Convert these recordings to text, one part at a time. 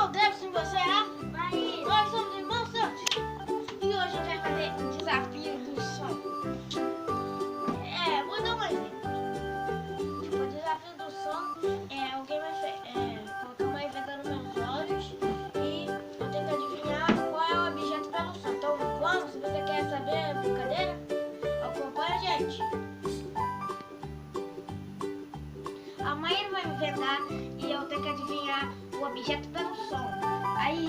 eu devo sem você, Aí, nós somos Irmãos Santos. E hoje a gente vai fazer o desafio do som. Vou dar um exemplo. Tipo, o desafio do som é alguém vai colocar uma evita nos meus olhos e eu tenho que adivinhar qual é o objeto pelo som. Então vamos, se você quer saber a brincadeira, acompanha a gente. A mãe vai me vendar e eu tenho que adivinhar o objeto pelo som. Aí,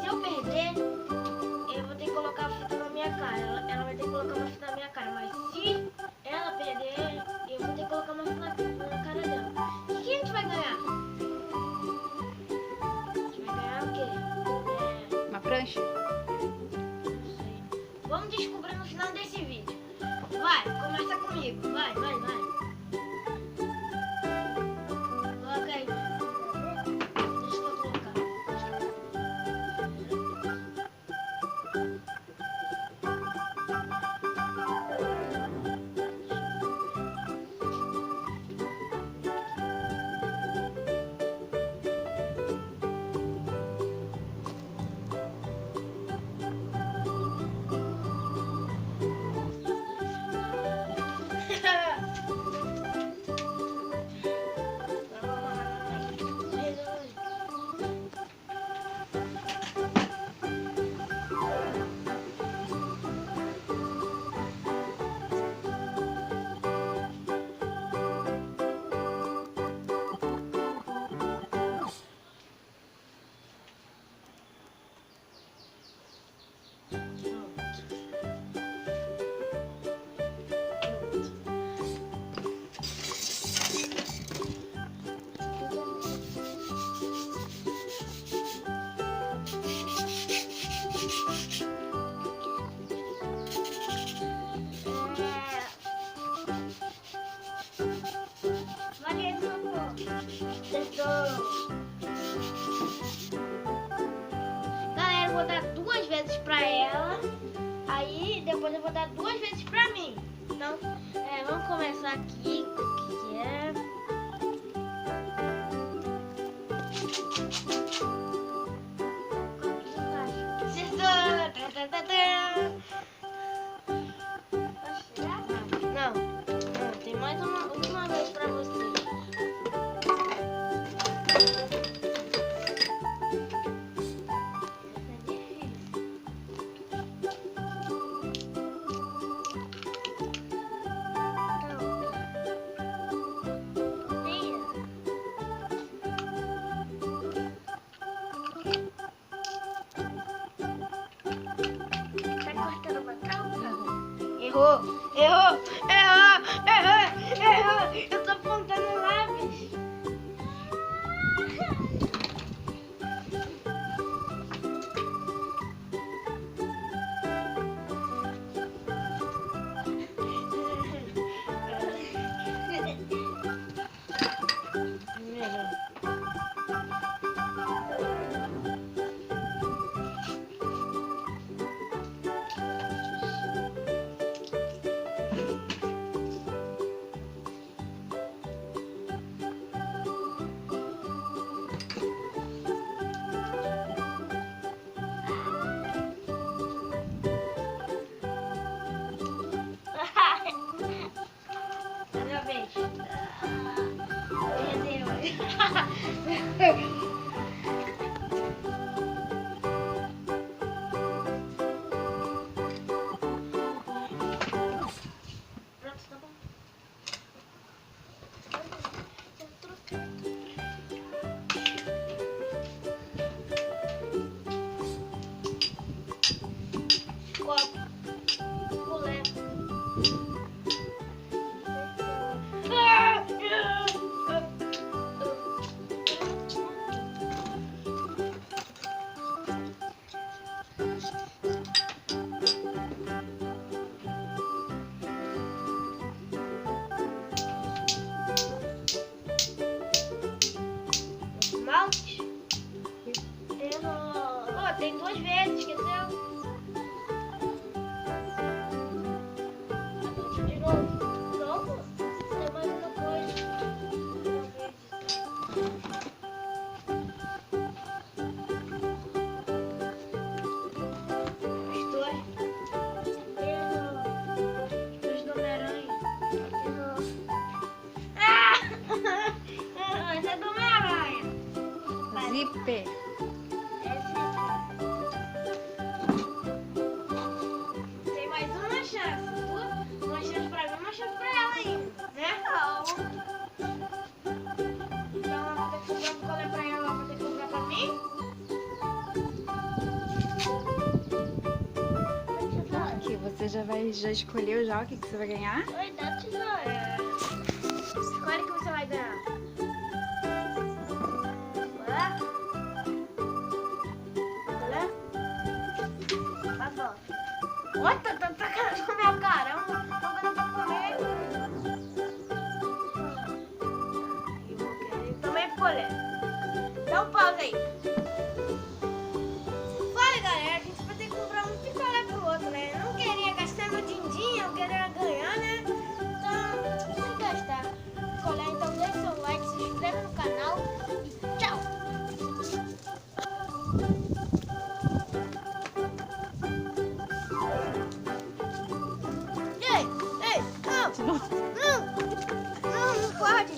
se eu perder, eu vou ter que colocar a fita na minha cara. Ela vai ter que colocar uma fita na minha cara. Mas se ela perder, eu vou ter que colocar uma fita na cara dela. E o que a gente vai ganhar? A gente vai ganhar o quê? Uma prancha? Não sei. Vamos descobrir no final desse vídeo. Vai, começa comigo. Vai. Coloca aí. Deixa eu colocar. Galera, eu vou dar 2 vezes pra ela. Aí depois eu vou dar 2 vezes pra mim. Então, vamos começar aqui. O que é? Acertou! Não, tem mais uma última vez pra você. Errou! Eu tô apontando o lápis. Minha vez. Pronto, tá bom. Copo. Boleto. Esmalte? Errou. Tem 2 vezes, esqueceu? De novo? Tem mais uma coisa. zíper. É zíper. Tem mais uma chance. Uma chance pra mim, uma chance pra ela ainda. Né? Então ela vai ter que comprar um picolé pra ela, ela vai ter que comprar pra mim. Aqui, você já escolheu já o que você vai ganhar? Oi, dá tesoura. Escolhe o que você vai ganhar. Olá? Olá? Vai fora. Ó, tá tacando na minha cara. Não dando pra comer. Também picolé. Dá um pausa aí. Fala, galera. A gente vai ter que comprar um picolé pro outro, né? Eu não queria gastar meu din-din, eu queria ganhar, né? Então, sem gastar. Picolé, então deixa o seu like, se inscreva no canal e tchau! Ei, não! Não pode!